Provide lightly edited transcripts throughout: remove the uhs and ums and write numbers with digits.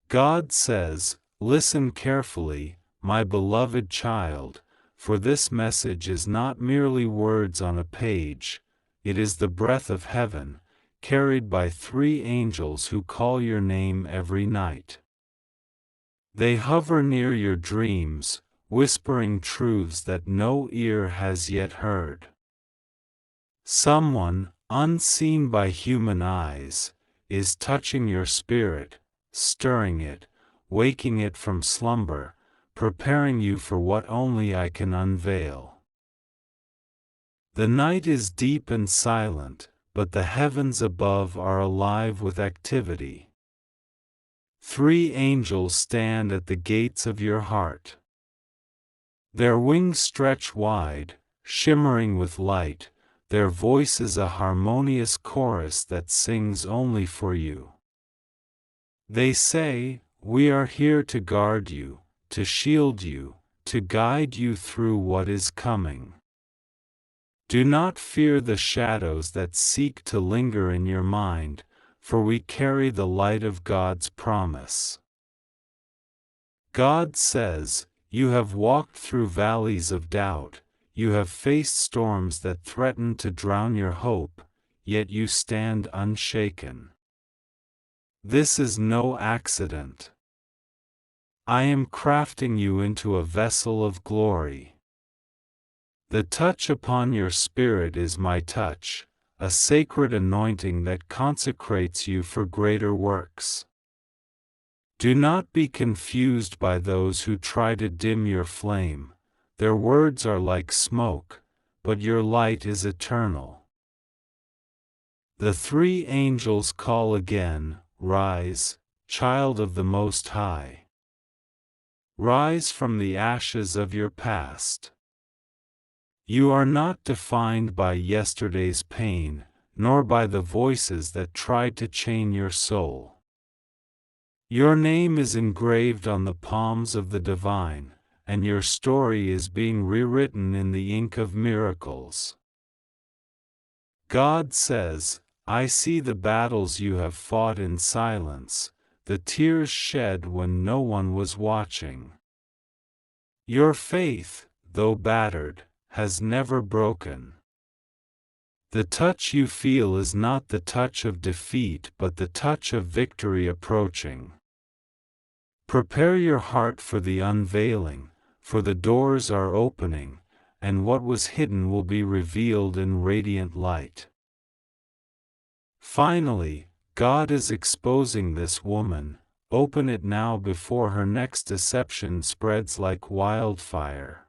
God says, "Listen carefully, my beloved child, for this message is not merely words on a page, it is the breath of heaven, carried by 3 angels who call your name every night. They hover near your dreams, whispering truths that no ear has yet heard. Someone, unseen by human eyes, is touching your spirit, stirring it, waking it from slumber, preparing you for what only I can unveil. The night is deep and silent, but the heavens above are alive with activity. 3 angels stand at the gates of your heart. Their wings stretch wide, shimmering with light, their voice is a harmonious chorus that sings only for you. They say, "We are here to guard you, to shield you, to guide you through what is coming. Do not fear the shadows that seek to linger in your mind, for we carry the light of God's promise." God says, "You have walked through valleys of doubt, you have faced storms that threaten to drown your hope, yet you stand unshaken. This is no accident. I am crafting you into a vessel of glory. The touch upon your spirit is my touch, a sacred anointing that consecrates you for greater works. Do not be confused by those who try to dim your flame. Their words are like smoke, but your light is eternal." The 3 angels call again, "Rise, child of the Most High. Rise from the ashes of your past. You are not defined by yesterday's pain, nor by the voices that tried to chain your soul. Your name is engraved on the palms of the divine, and your story is being rewritten in the ink of miracles." God says, "I see the battles you have fought in silence, the tears shed when no one was watching. Your faith, though battered, has never broken. The touch you feel is not the touch of defeat but the touch of victory approaching. Prepare your heart for the unveiling, for the doors are opening, and what was hidden will be revealed in radiant light." Finally, God is exposing this woman. Open it now before her next deception spreads like wildfire.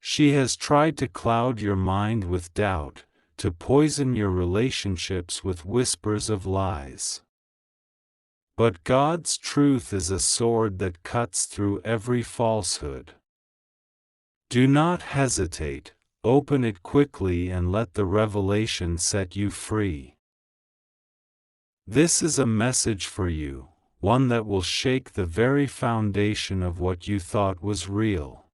She has tried to cloud your mind with doubt, to poison your relationships with whispers of lies. But God's truth is a sword that cuts through every falsehood. Do not hesitate, open it quickly and let the revelation set you free. This is a message for you, one that will shake the very foundation of what you thought was real.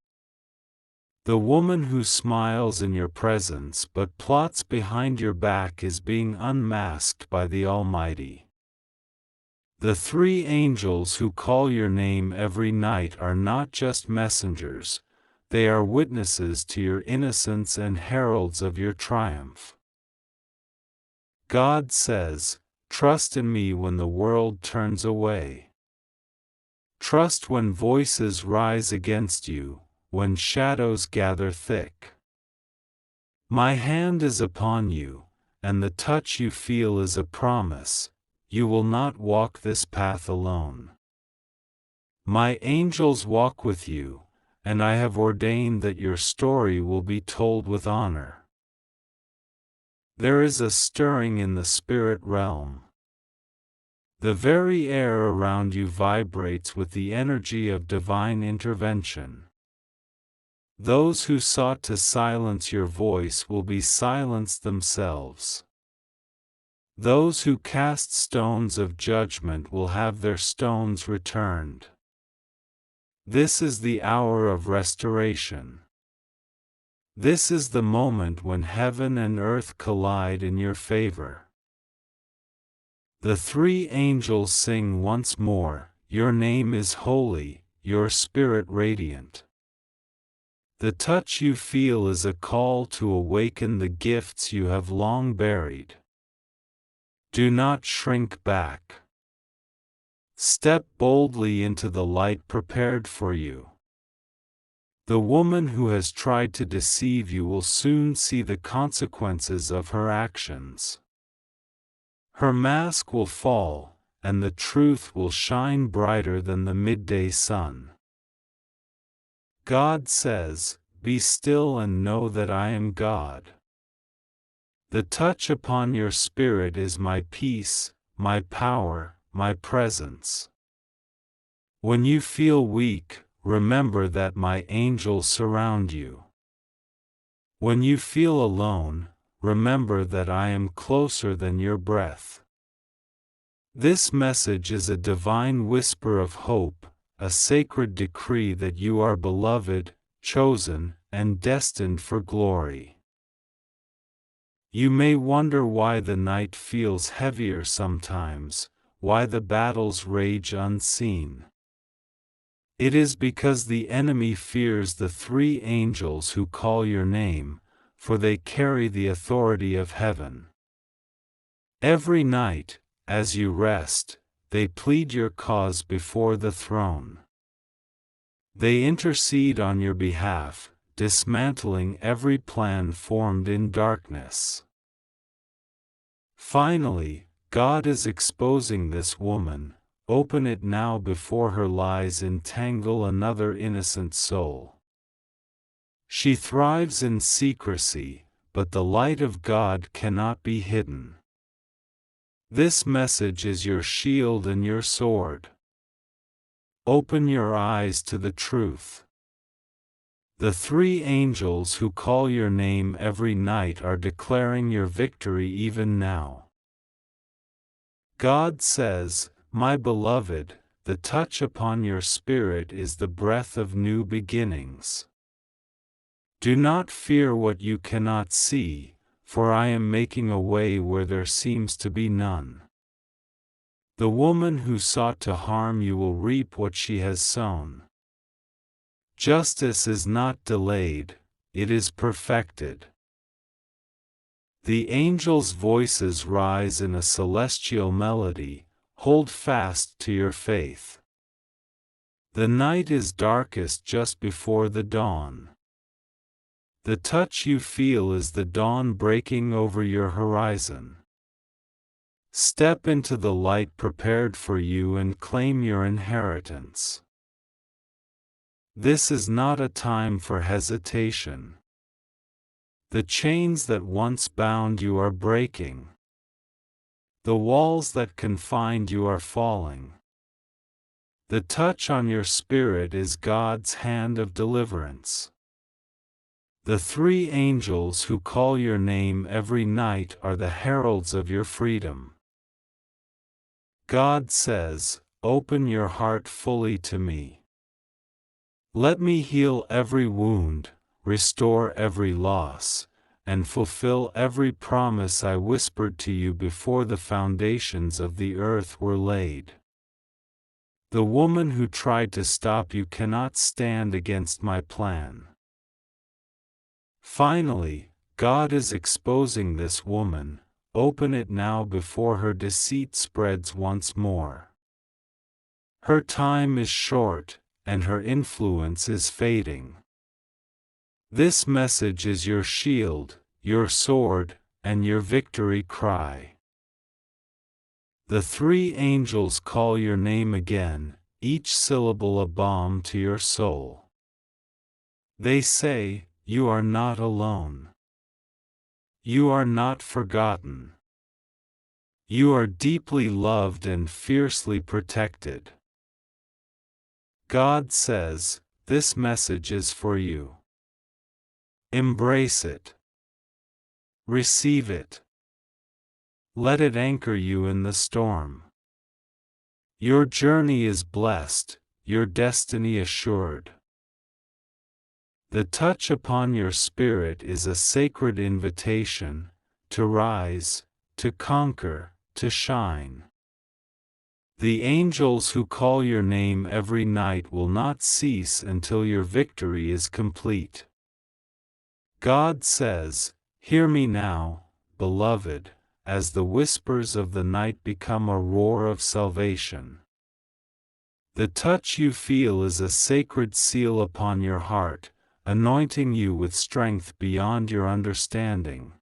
The woman who smiles in your presence but plots behind your back is being unmasked by the Almighty. The 3 angels who call your name every night are not just messengers, they are witnesses to your innocence and heralds of your triumph. God says, "Trust in me when the world turns away. Trust when voices rise against you, when shadows gather thick. My hand is upon you, and the touch you feel is a promise. You will not walk this path alone. My angels walk with you, and I have ordained that your story will be told with honor." There is a stirring in the spirit realm. The very air around you vibrates with the energy of divine intervention. Those who sought to silence your voice will be silenced themselves. Those who cast stones of judgment will have their stones returned. This is the hour of restoration. This is the moment when heaven and earth collide in your favor. The three angels sing once more, your name is holy, your spirit radiant. The touch you feel is a call to awaken the gifts you have long buried. Do not shrink back. Step boldly into the light prepared for you. The woman who has tried to deceive you will soon see the consequences of her actions. Her mask will fall, and the truth will shine brighter than the midday sun. God says, "Be still and know that I am God." The touch upon your spirit is my peace, my power, my presence. When you feel weak, remember that my angels surround you. When you feel alone, remember that I am closer than your breath. This message is a divine whisper of hope, a sacred decree that you are beloved, chosen, and destined for glory. You may wonder why the night feels heavier sometimes, why the battles rage unseen. It is because the enemy fears the three angels who call your name, for they carry the authority of heaven. Every night, as you rest, they plead your cause before the throne. They intercede on your behalf, dismantling every plan formed in darkness. Finally, God is exposing this woman. Open it now before her lies entangle another innocent soul. She thrives in secrecy, but the light of God cannot be hidden. This message is your shield and your sword. Open your eyes to the truth. The three angels who call your name every night are declaring your victory even now. God says, "My beloved, the touch upon your spirit is the breath of new beginnings. Do not fear what you cannot see, for I am making a way where there seems to be none." The woman who sought to harm you will reap what she has sown. Justice is not delayed, it is perfected. The angels' voices rise in a celestial melody. Hold fast to your faith. The night is darkest just before the dawn. The touch you feel is the dawn breaking over your horizon. Step into the light prepared for you and claim your inheritance. This is not a time for hesitation. The chains that once bound you are breaking. The walls that confined you are falling. The touch on your spirit is God's hand of deliverance. The three angels who call your name every night are the heralds of your freedom. God says, "Open your heart fully to me. Let me heal every wound, restore every loss, and fulfill every promise I whispered to you before the foundations of the earth were laid." The woman who tried to stop you cannot stand against my plan. Finally, God is exposing this woman. Open it now before her deceit spreads once more. Her time is short, and her influence is fading. This message is your shield, your sword, and your victory cry. The three angels call your name again, each syllable a balm to your soul. They say, "You are not alone. You are not forgotten. You are deeply loved and fiercely protected." God says, "This message is for you. Embrace it. Receive it. Let it anchor you in the storm. Your journey is blessed, your destiny assured. The touch upon your spirit is a sacred invitation to rise, to conquer, to shine. The angels who call your name every night will not cease until your victory is complete. God says, "Hear me now, beloved, as the whispers of the night become a roar of salvation." The touch you feel is a sacred seal upon your heart, anointing you with strength beyond your understanding.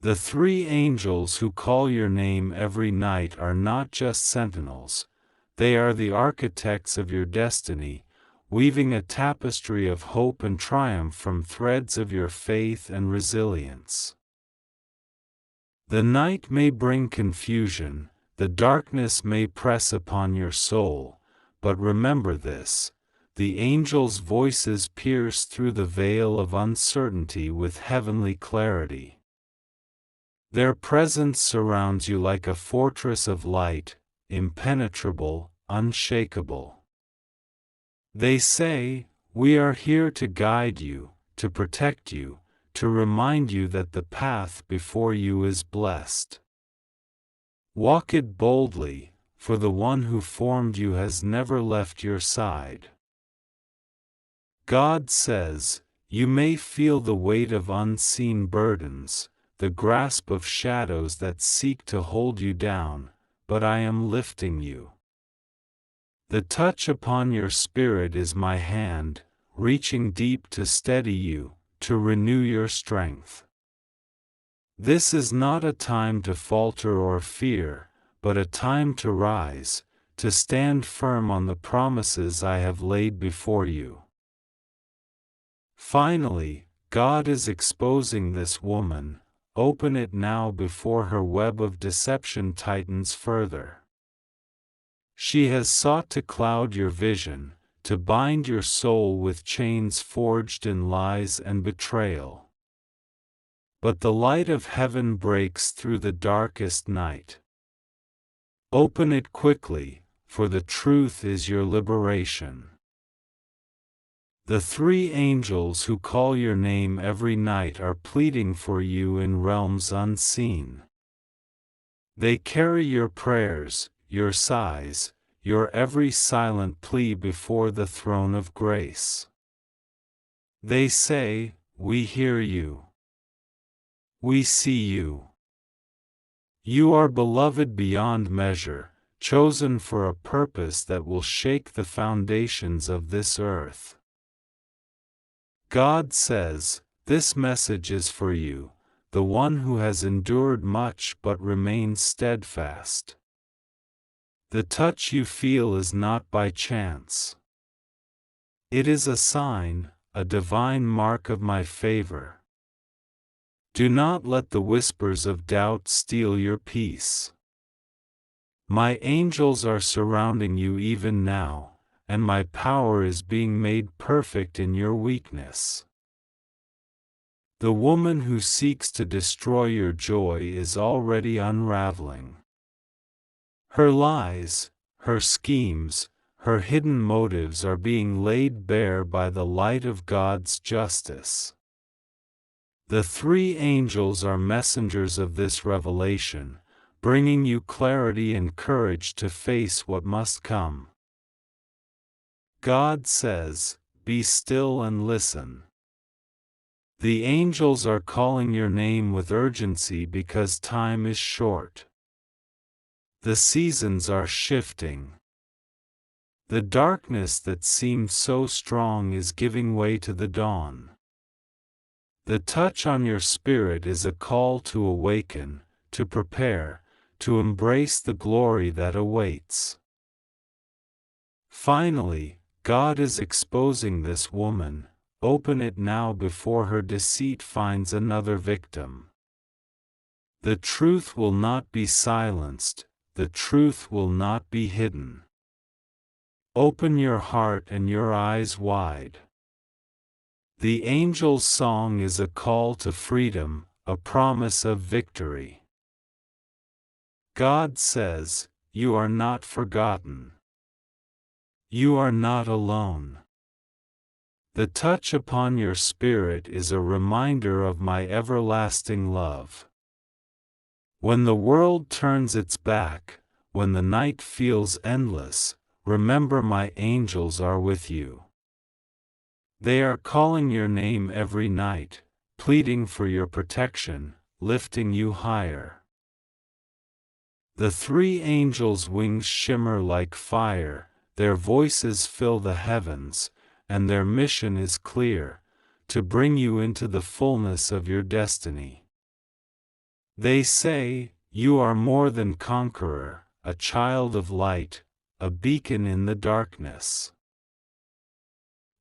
The three angels who call your name every night are not just sentinels, they are the architects of your destiny, weaving a tapestry of hope and triumph from threads of your faith and resilience. The night may bring confusion, the darkness may press upon your soul, but remember this: the angels' voices pierce through the veil of uncertainty with heavenly clarity. Their presence surrounds you like a fortress of light, impenetrable, unshakable. They say, "We are here to guide you, to protect you, to remind you that the path before you is blessed. Walk it boldly, for the one who formed you has never left your side." God says, "You may feel the weight of unseen burdens, the grasp of shadows that seek to hold you down, but I am lifting you. The touch upon your spirit is my hand, reaching deep to steady you, to renew your strength." This is not a time to falter or fear, but a time to rise, to stand firm on the promises I have laid before you. Finally, God is exposing this woman. Open it now before her web of deception tightens further. She has sought to cloud your vision, to bind your soul with chains forged in lies and betrayal. But the light of heaven breaks through the darkest night. Open it quickly, for the truth is your liberation. The three angels who call your name every night are pleading for you in realms unseen. They carry your prayers, your sighs, your every silent plea before the throne of grace. They say, "We hear you. We see you. You are beloved beyond measure, chosen for a purpose that will shake the foundations of this earth." God says, "This message is for you, the one who has endured much but remains steadfast." The touch you feel is not by chance. It is a sign, a divine mark of my favor. Do not let the whispers of doubt steal your peace. My angels are surrounding you even now, and my power is being made perfect in your weakness. The woman who seeks to destroy your joy is already unraveling. Her lies, her schemes, her hidden motives are being laid bare by the light of God's justice. The three angels are messengers of this revelation, bringing you clarity and courage to face what must come. God says, "Be still and listen." The angels are calling your name with urgency because time is short. The seasons are shifting. The darkness that seemed so strong is giving way to the dawn. The touch on your spirit is a call to awaken, to prepare, to embrace the glory that awaits. Finally, God is exposing this woman. Open it now before her deceit finds another victim. The truth will not be silenced, the truth will not be hidden. Open your heart and your eyes wide. The angel's song is a call to freedom, a promise of victory. God says, "You are not forgotten. You are not alone." The touch upon your spirit is a reminder of my everlasting love. When the world turns its back, when the night feels endless, remember my angels are with you. They are calling your name every night, pleading for your protection, lifting you higher. The three angels' wings shimmer like fire, their voices fill the heavens, and their mission is clear, to bring you into the fullness of your destiny. They say, you are more than conqueror, a child of light, a beacon in the darkness.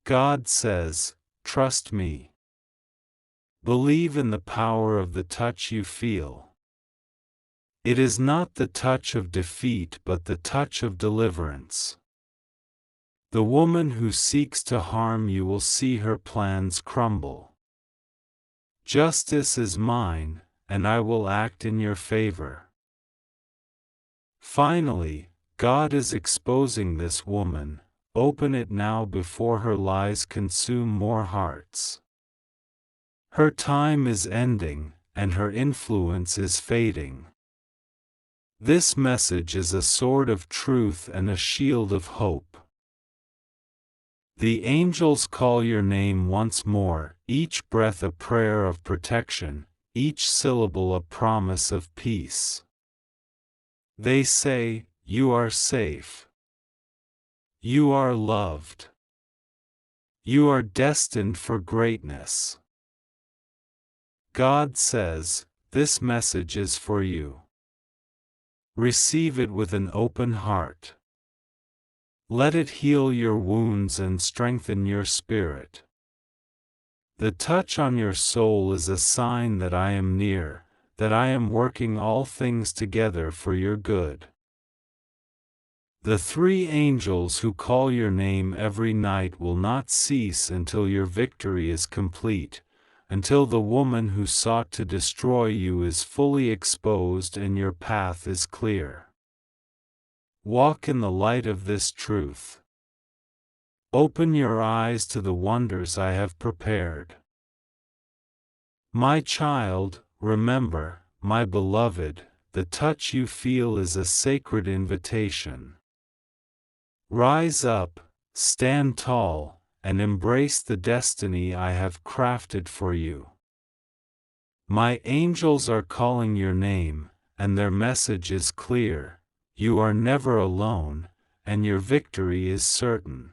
God says, trust me. Believe in the power of the touch you feel. It is not the touch of defeat but the touch of deliverance. The woman who seeks to harm you will see her plans crumble. Justice is mine, and I will act in your favor. Finally, God is exposing this woman. Open it now before her lies consume more hearts. Her time is ending, and her influence is fading. This message is a sword of truth and a shield of hope. The angels call your name once more, each breath a prayer of protection, each syllable a promise of peace. They say, you are safe. You are loved. You are destined for greatness. God says, this message is for you. Receive it with an open heart. Let it heal your wounds and strengthen your spirit. The touch on your soul is a sign that I am near, that I am working all things together for your good. The three angels who call your name every night will not cease until your victory is complete, until the woman who sought to destroy you is fully exposed and your path is clear. Walk in the light of this truth. Open your eyes to the wonders I have prepared. My child, remember, my beloved, the touch you feel is a sacred invitation. Rise up, stand tall, and embrace the destiny I have crafted for you. My angels are calling your name, and their message is clear. You are never alone, and your victory is certain.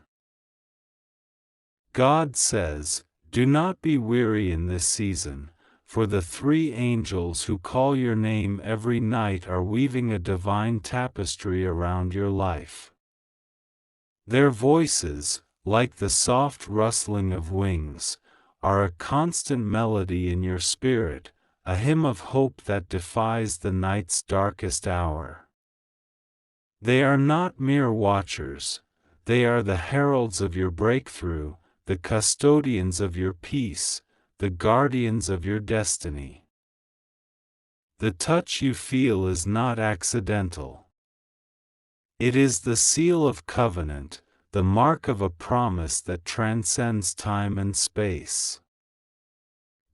God says, do not be weary in this season, for the three angels who call your name every night are weaving a divine tapestry around your life. Their voices, like the soft rustling of wings, are a constant melody in your spirit, a hymn of hope that defies the night's darkest hour. They are not mere watchers, they are the heralds of your breakthrough, the custodians of your peace, the guardians of your destiny. The touch you feel is not accidental. It is the seal of covenant, the mark of a promise that transcends time and space.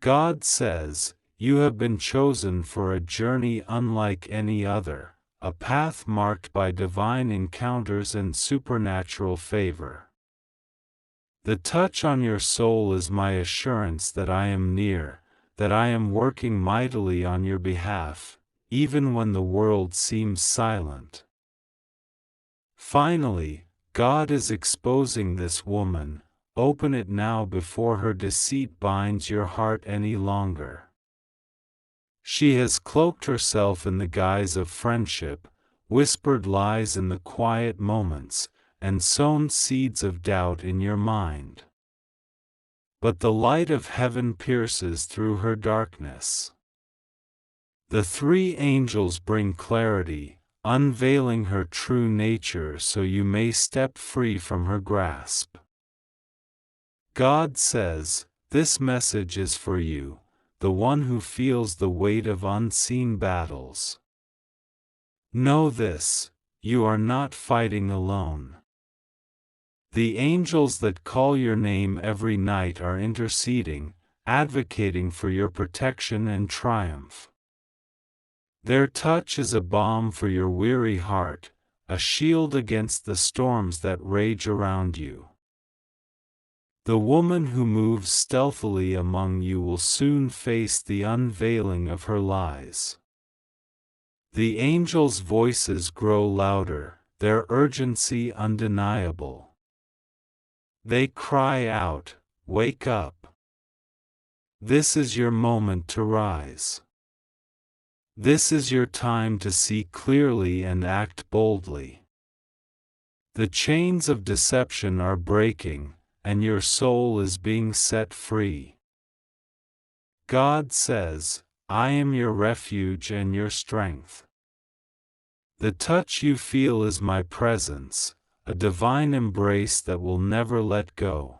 God says, you have been chosen for a journey unlike any other, a path marked by divine encounters and supernatural favor. The touch on your soul is my assurance that I am near, that I am working mightily on your behalf, even when the world seems silent. Finally, God is exposing this woman. Open it now before her deceit binds your heart any longer. She has cloaked herself in the guise of friendship, whispered lies in the quiet moments, and sown seeds of doubt in your mind. But the light of heaven pierces through her darkness. The three angels bring clarity, unveiling her true nature so you may step free from her grasp. God says, this message is for you, the one who feels the weight of unseen battles. Know this, you are not fighting alone. The angels that call your name every night are interceding, advocating for your protection and triumph. Their touch is a balm for your weary heart, a shield against the storms that rage around you. The woman who moves stealthily among you will soon face the unveiling of her lies. The angels' voices grow louder, their urgency undeniable. They cry out, "Wake up! This is your moment to rise. This is your time to see clearly and act boldly. The chains of deception are breaking, and your soul is being set free." God says, "I am your refuge and your strength." The touch you feel is my presence, a divine embrace that will never let go.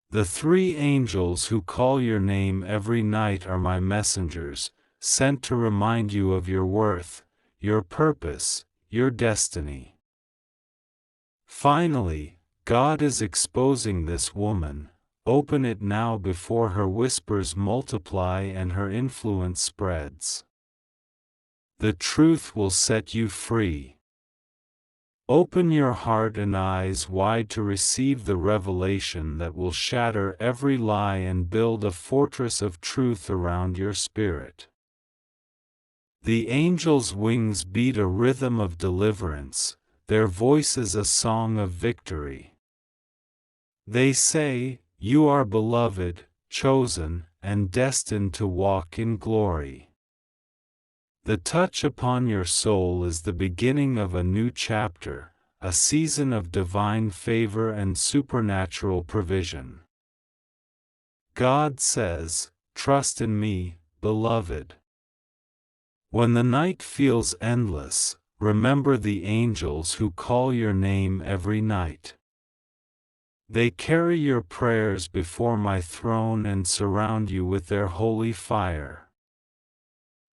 The three angels who call your name every night are my messengers, sent to remind you of your worth, your purpose, your destiny. Finally, God is exposing this woman. Open it now before her whispers multiply and her influence spreads. The truth will set you free. Open your heart and eyes wide to receive the revelation that will shatter every lie and build a fortress of truth around your spirit. The angels' wings beat a rhythm of deliverance, their voices a song of victory. They say, "You are beloved, chosen, and destined to walk in glory." The touch upon your soul is the beginning of a new chapter, a season of divine favor and supernatural provision. God says, "Trust in me, beloved." When the night feels endless, remember the angels who call your name every night. They carry your prayers before my throne and surround you with their holy fire.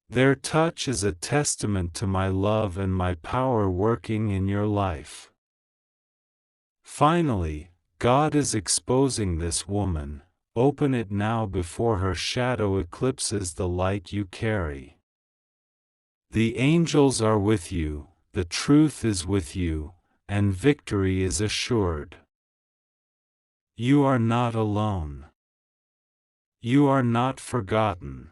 Their touch is a testament to my love and my power working in your life. Finally, God is exposing this woman. Open it now before her shadow eclipses the light you carry. The angels are with you, the truth is with you, and victory is assured. You are not alone. You are not forgotten.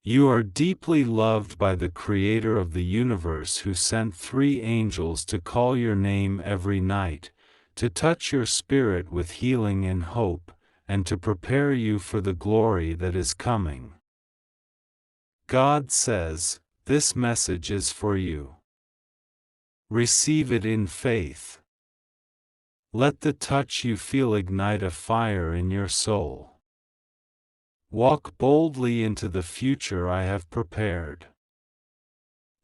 You are deeply loved by the Creator of the universe, who sent three angels to call your name every night, to touch your spirit with healing and hope, and to prepare you for the glory that is coming. God says, "This message is for you. Receive it in faith. Let the touch you feel ignite a fire in your soul. Walk boldly into the future I have prepared.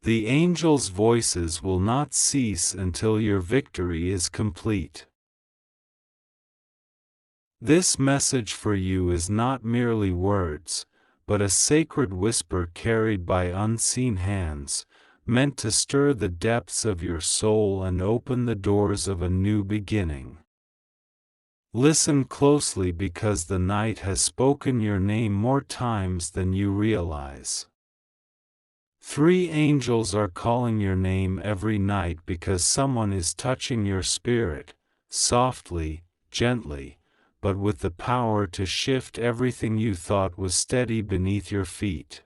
The angels' voices will not cease until your victory is complete." This message for you is not merely words, but a sacred whisper carried by unseen hands, meant to stir the depths of your soul and open the doors of a new beginning. Listen closely, because the night has spoken your name more times than you realize. Three angels are calling your name every night because someone is touching your spirit, softly, gently, but with the power to shift everything you thought was steady beneath your feet.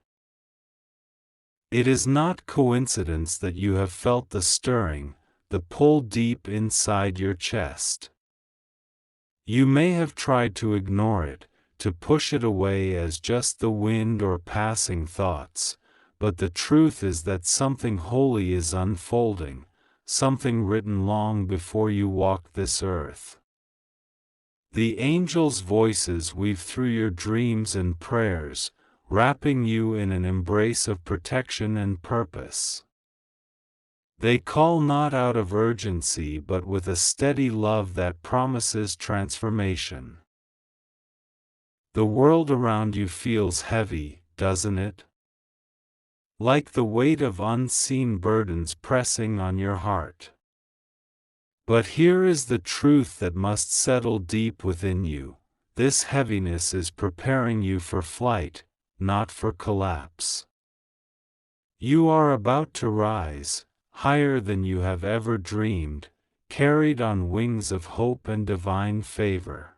It is not coincidence that you have felt the stirring, the pull deep inside your chest. You may have tried to ignore it, to push it away as just the wind or passing thoughts, but the truth is that something holy is unfolding, something written long before you walked this earth. The angels' voices weave through your dreams and prayers, wrapping you in an embrace of protection and purpose. They call not out of urgency but with a steady love that promises transformation. The world around you feels heavy, doesn't it? Like the weight of unseen burdens pressing on your heart. But here is the truth that must settle deep within you: this heaviness is preparing you for flight, not for collapse. You are about to rise, higher than you have ever dreamed, carried on wings of hope and divine favor.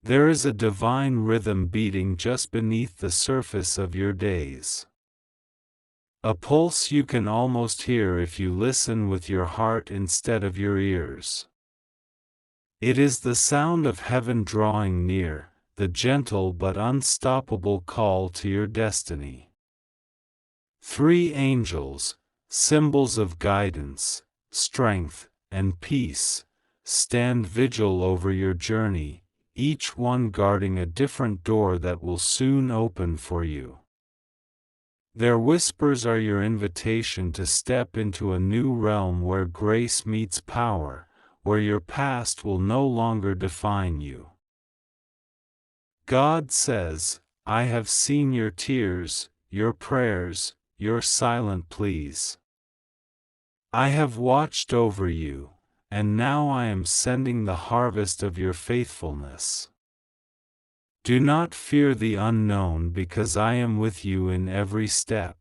There is a divine rhythm beating just beneath the surface of your days. A pulse you can almost hear if you listen with your heart instead of your ears. It is the sound of heaven drawing near, the gentle but unstoppable call to your destiny. 3 angels, symbols of guidance, strength, and peace, stand vigil over your journey, each one guarding a different door that will soon open for you. Their whispers are your invitation to step into a new realm where grace meets power, where your past will no longer define you. God says, I have seen your tears, your prayers, your silent pleas. I have watched over you, and now I am sending the harvest of your faithfulness. Do not fear the unknown because I am with you in every step.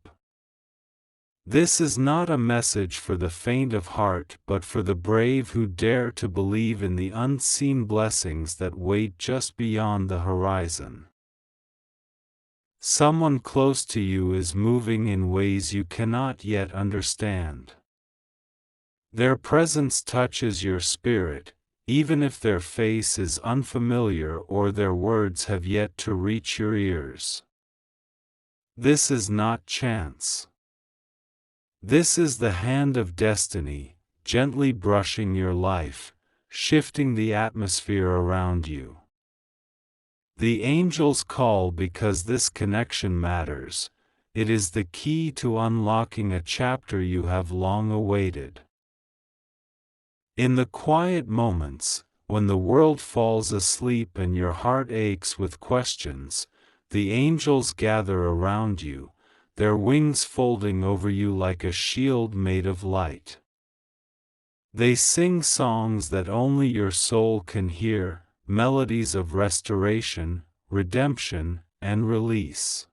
This is not a message for the faint of heart but for the brave who dare to believe in the unseen blessings that wait just beyond the horizon. Someone close to you is moving in ways you cannot yet understand. Their presence touches your spirit, even if their face is unfamiliar or their words have yet to reach your ears. This is not chance. This is the hand of destiny, gently brushing your life, shifting the atmosphere around you. The angels call because this connection matters. It is the key to unlocking a chapter you have long awaited. In the quiet moments, when the world falls asleep and your heart aches with questions, the angels gather around you, their wings folding over you like a shield made of light. They sing songs that only your soul can hear, melodies of restoration, redemption, and release.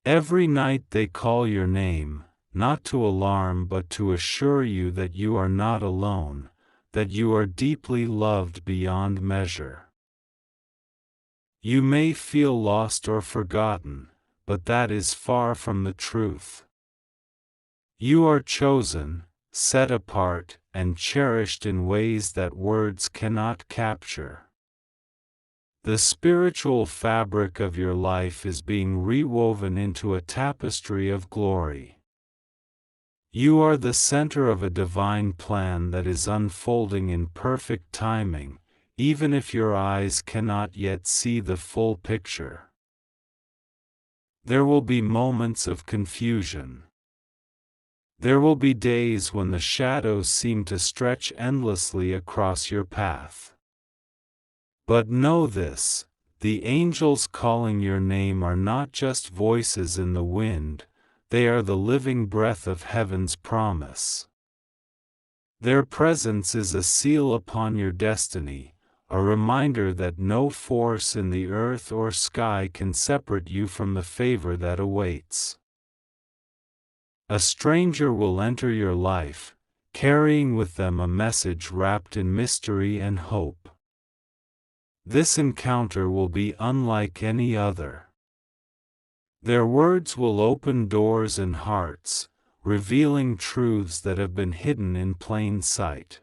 Every night they call your name, not to alarm but to assure you that you are not alone, that you are deeply loved beyond measure. You may feel lost or forgotten, but that is far from the truth. You are chosen, set apart, and cherished in ways that words cannot capture. The spiritual fabric of your life is being rewoven into a tapestry of glory. You are the center of a divine plan that is unfolding in perfect timing, even if your eyes cannot yet see the full picture. There will be moments of confusion. There will be days when the shadows seem to stretch endlessly across your path. But know this, the angels calling your name are not just voices in the wind, they are the living breath of heaven's promise. Their presence is a seal upon your destiny, a reminder that no force in the earth or sky can separate you from the favor that awaits. A stranger will enter your life, carrying with them a message wrapped in mystery and hope. This encounter will be unlike any other. Their words will open doors and hearts, revealing truths that have been hidden in plain sight.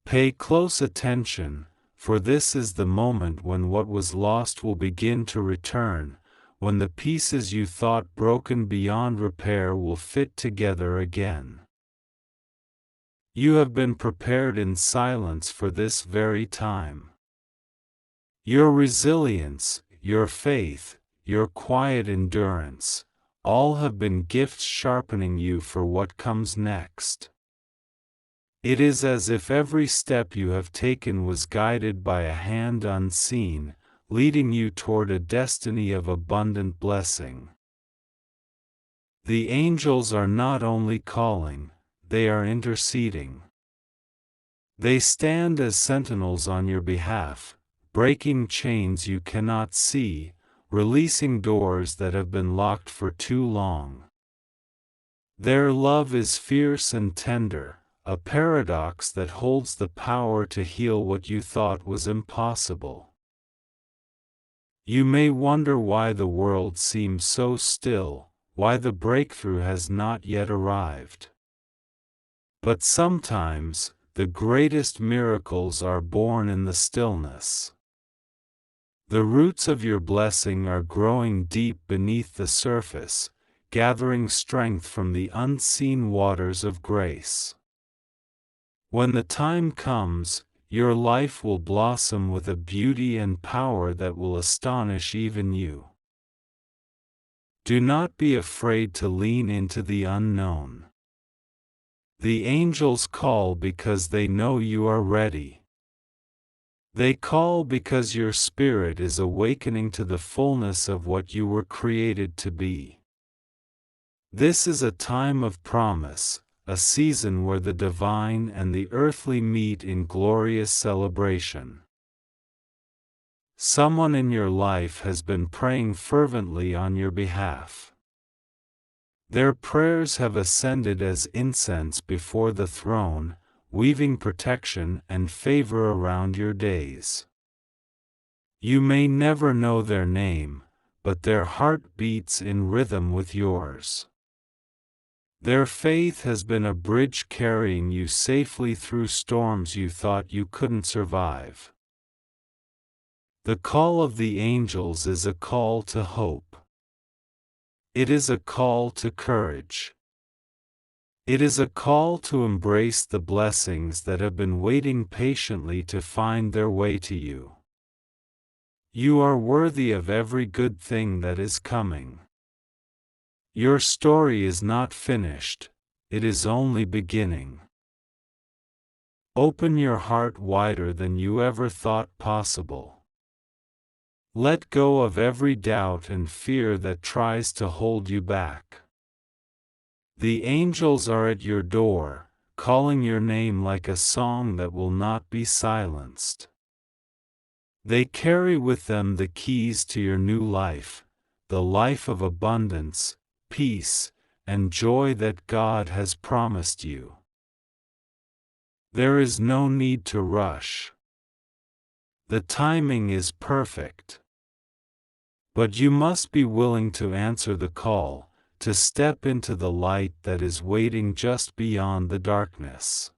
Pay close attention, for this is the moment when what was lost will begin to return, when the pieces you thought broken beyond repair will fit together again. You have been prepared in silence for this very time. Your resilience, your faith, your quiet endurance, all have been gifts sharpening you for what comes next. It is as if every step you have taken was guided by a hand unseen, leading you toward a destiny of abundant blessing. The angels are not only calling, they are interceding. They stand as sentinels on your behalf, breaking chains you cannot see, releasing doors that have been locked for too long. Their love is fierce and tender, a paradox that holds the power to heal what you thought was impossible. You may wonder why the world seems so still, why the breakthrough has not yet arrived. But sometimes, the greatest miracles are born in the stillness. The roots of your blessing are growing deep beneath the surface, gathering strength from the unseen waters of grace. When the time comes, your life will blossom with a beauty and power that will astonish even you. Do not be afraid to lean into the unknown. The angels call because they know you are ready. They call because your spirit is awakening to the fullness of what you were created to be. This is a time of promise, a season where the divine and the earthly meet in glorious celebration. Someone in your life has been praying fervently on your behalf. Their prayers have ascended as incense before the throne, weaving protection and favor around your days. You may never know their name, but their heart beats in rhythm with yours. Their faith has been a bridge carrying you safely through storms you thought you couldn't survive. The call of the angels is a call to hope. It is a call to courage. It is a call to embrace the blessings that have been waiting patiently to find their way to you. You are worthy of every good thing that is coming. Your story is not finished, it is only beginning. Open your heart wider than you ever thought possible. Let go of every doubt and fear that tries to hold you back. The angels are at your door, calling your name like a song that will not be silenced. They carry with them the keys to your new life, the life of abundance, peace, and joy that God has promised you. There is no need to rush. The timing is perfect. But you must be willing to answer the call, to step into the light that is waiting just beyond the darkness.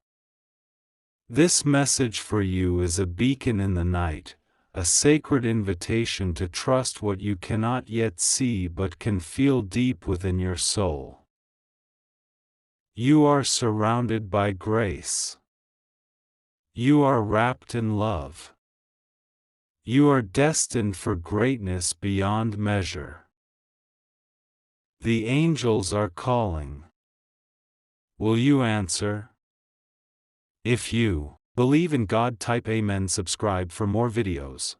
This message for you is a beacon in the night, a sacred invitation to trust what you cannot yet see but can feel deep within your soul. You are surrounded by grace. You are wrapped in love. You are destined for greatness beyond measure. The angels are calling. Will you answer? If you believe in God, type Amen. Subscribe for more videos.